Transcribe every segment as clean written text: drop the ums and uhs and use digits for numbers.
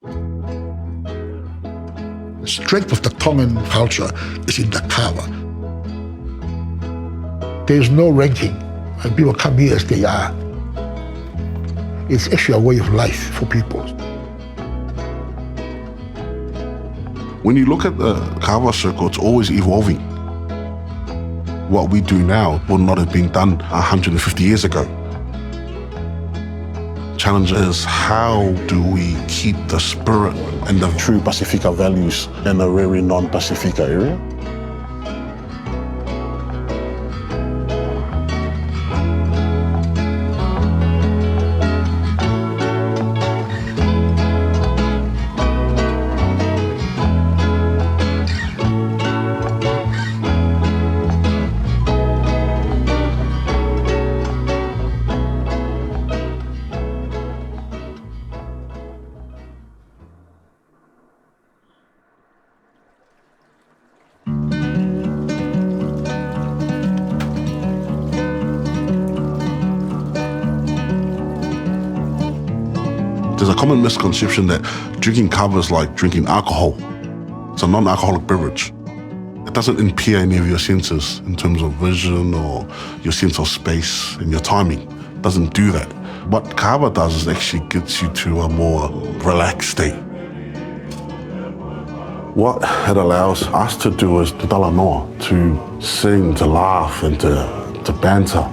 The strength of the Tongan culture is in the kava. There's no ranking, and people come here as they are. It's actually a way of life for people. When you look at the kava circle, it's always evolving. What we do now would not have been done 150 years ago. Challenge is, how do we keep the spirit and the true Pacifica values in a very non-Pacifica area? There's a common misconception that drinking kava is like drinking alcohol. It's a non-alcoholic beverage. It doesn't impair any of your senses in terms of vision or your sense of space and your timing. It doesn't do that. What kava does is actually gets you to a more relaxed state. What it allows us to do is to talanoa, to sing, to laugh, and to banter.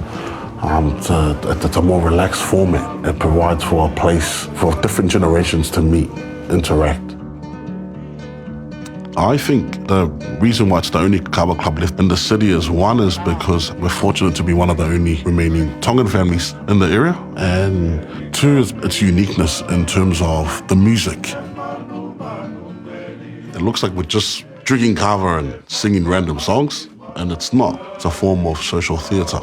It's a more relaxed format. It provides for a place for different generations to meet, interact. I think the reason why it's the only kava club left in the city is, one, is because we're fortunate to be one of the only remaining Tongan families in the area, and two, is its uniqueness in terms of the music. It looks like we're just drinking kava and singing random songs, and it's not. It's a form of social theatre.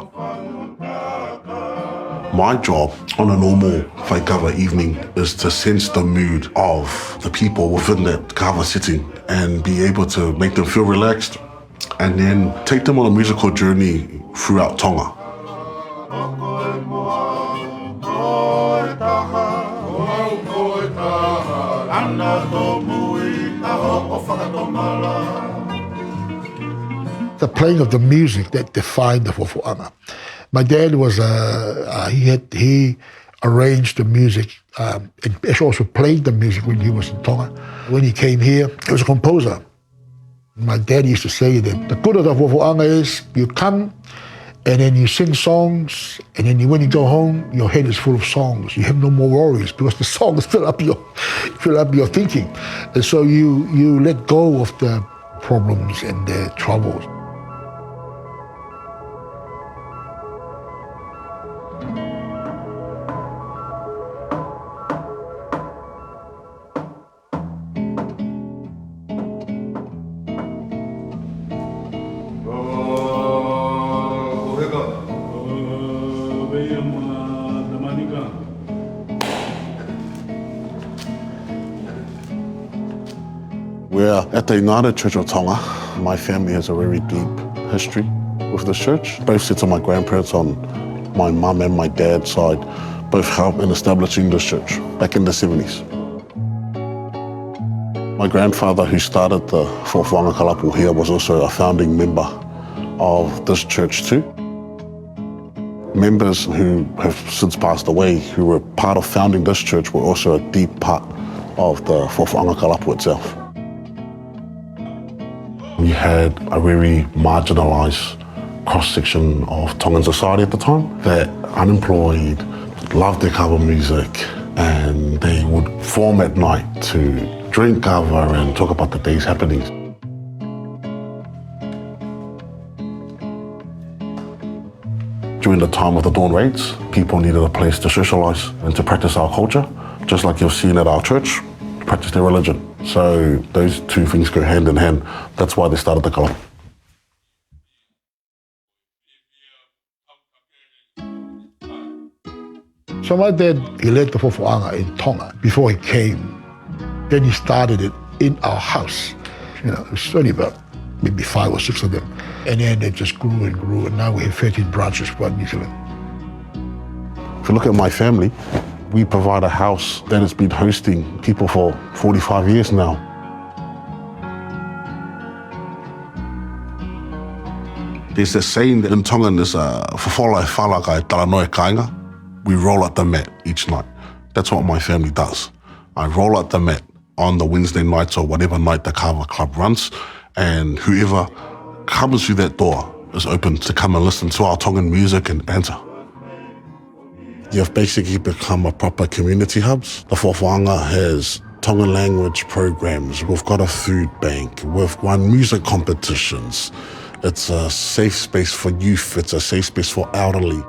My job on a normal whai kava evening is to sense the mood of the people within that kava sitting and be able to make them feel relaxed and then take them on a musical journey throughout Tonga. The playing of the music that defined the fofoanga. My dad was he arranged the music and also played the music when he was in Tonga. When he came here, he was a composer. My dad used to say that the good of the fofoanga is you come and then you sing songs, and then when you go home, your head is full of songs. You have no more worries because the songs fill up your thinking. And so you let go of the problems and the troubles. We're at the United Church of Tonga. My family has a very deep history with this church. Both sets of my grandparents on my mum and my dad's side both helped in establishing this church back in the 70s. My grandfather, who started the Whawhanga Kalapu here, was also a founding member of this church too. Members who have since passed away, who were part of founding this church, were also a deep part of the Whawhanga Kalapu itself. We had a very marginalised cross-section of Tongan society at the time that unemployed, loved their kava music, and they would form at night to drink kava and talk about the day's happenings. During the time of the dawn raids, people needed a place to socialise and to practice our culture, just like you've seen at our church, practice their religion. So those two things go hand in hand. That's why they started the kalapu. So my dad, he led the Whawhanga in Tonga before he came. Then he started it in our house. It was only about maybe 5 or 6 of them. And then it just grew and grew, and now we have 13 branches throughout New Zealand. If you look at my family, We provide a house that has been hosting people for 45 years now. There's a saying that in Tongan is "Whawholai whalakai talanoe kainga." We roll out the mat each night. That's what my family does. I roll out the mat on the Wednesday nights or whatever night the kava club runs, and whoever comes through that door is open to come and listen to our Tongan music and banter. You've basically become a proper community hub. The Whawhanga has Tongan language programs. We've got a food bank. We've won music competitions. It's a safe space for youth. It's a safe space for elderly.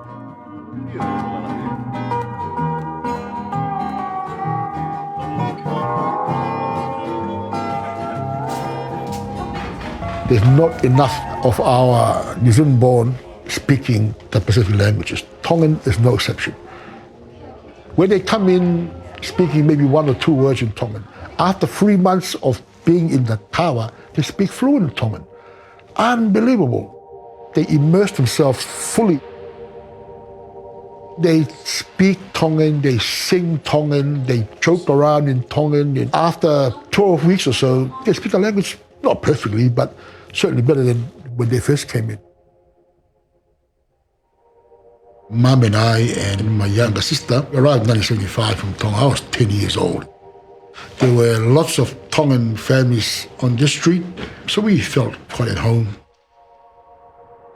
There's not enough of our New Zealand-born speaking the Pacific languages. Tongan is no exception. When they come in speaking maybe 1 or 2 words in Tongan, after 3 months of being in the kava, they speak fluent Tongan. Unbelievable. They immerse themselves fully. They speak Tongan, they sing Tongan, they joke around in Tongan. And after 12 weeks or so, they speak the language not perfectly, but certainly better than when they first came in. Mum and I and my younger sister arrived in 1975 from Tonga. I was 10 years old. There were lots of Tongan families on this street, so we felt quite at home.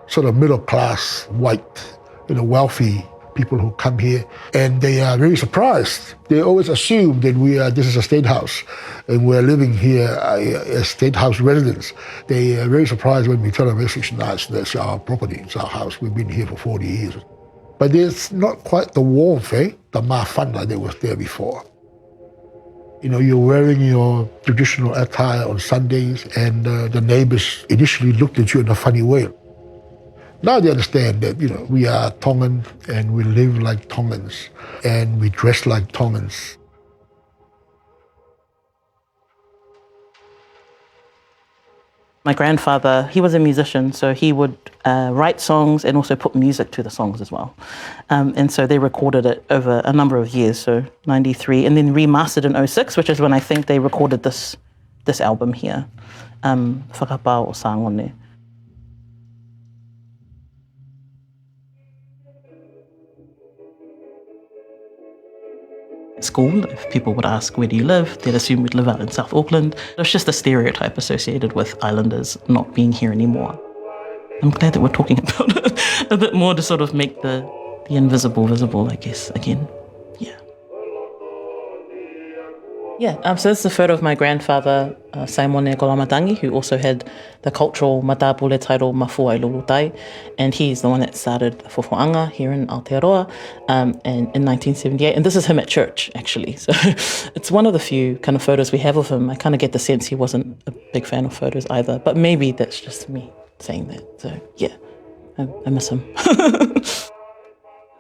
Sort of middle class, white, wealthy people who come here, and they are very surprised. They always assume that this is a state house, and we're living here as state house residents. They are very surprised when we tell them that's our property, it's our house. We've been here for 40 years. But there's not quite the warmth, the mafanda that was there before. You're wearing your traditional attire on Sundays, and the neighbors initially looked at you in a funny way. Now they understand that, we are Tongan, and we live like Tongans, and we dress like Tongans. My grandfather, he was a musician, so he would write songs and also put music to the songs as well. And so they recorded it over a number of years, so 93, and then remastered in 06, which is when I think they recorded this album here, Whakapā o Sangone. At school, if people would ask, where do you live? They'd assume we'd live out in South Auckland. It was just a stereotype associated with islanders not being here anymore. I'm glad that we're talking about it a bit more to sort of make the invisible visible, I guess, again. Yeah, so this is a photo of my grandfather, Saimone Kolamatangi, who also had the cultural matapule title Mafua i Lulutai, and he's the one that started the Whawhanga here in Aotearoa and in 1978. And this is him at church, actually. So it's one of the few kind of photos we have of him. I kind of get the sense he wasn't a big fan of photos either, but maybe that's just me saying that. So yeah, I miss him.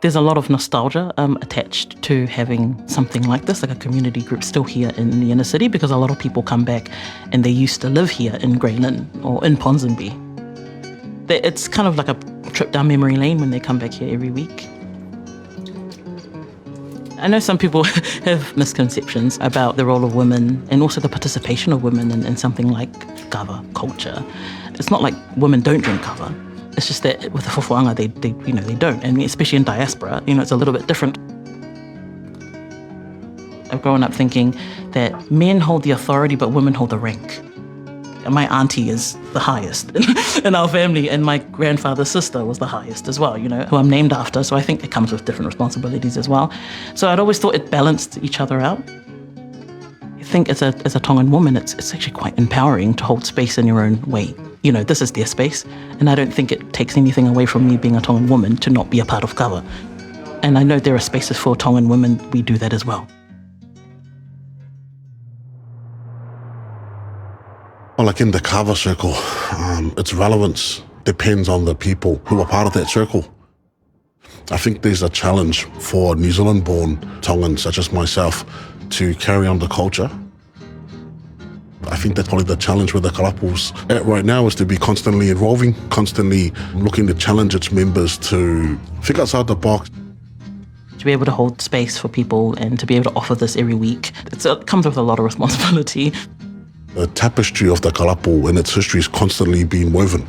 There's a lot of nostalgia attached to having something like this, like a community group still here in the inner city, because a lot of people come back and they used to live here in Grey Lynn or in Ponsonby. It's kind of like a trip down memory lane when they come back here every week. I know some people have misconceptions about the role of women and also the participation of women in something like kava culture. It's not like women don't drink kava. It's just that with the Whawhanga, they don't. And especially in diaspora, it's a little bit different. I've grown up thinking that men hold the authority, but women hold the rank. And my auntie is the highest in our family, and my grandfather's sister was the highest as well, who I'm named after. So I think it comes with different responsibilities as well. So I'd always thought it balanced each other out. I think as a Tongan woman, it's actually quite empowering to hold space in your own way. This is their space, and I don't think it takes anything away from me being a Tongan woman to not be a part of kava. And I know there are spaces for Tongan women, we do that as well. Well, like in the kava circle, its relevance depends on the people who are part of that circle. I think there's a challenge for New Zealand-born Tongans, such as myself, to carry on the culture. I think that's probably the challenge with the kalapos at right now, is to be constantly evolving, constantly looking to challenge its members to think outside the box. to be able to hold space for people and to be able to offer this every week. It comes with a lot of responsibility. The tapestry of the kalapo and its history is constantly being woven.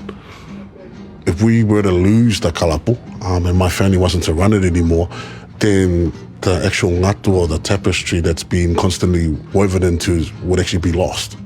If we were to lose the kalapo and my family wasn't to run it anymore, then the actual ngatu or the tapestry that's been constantly woven into would actually be lost.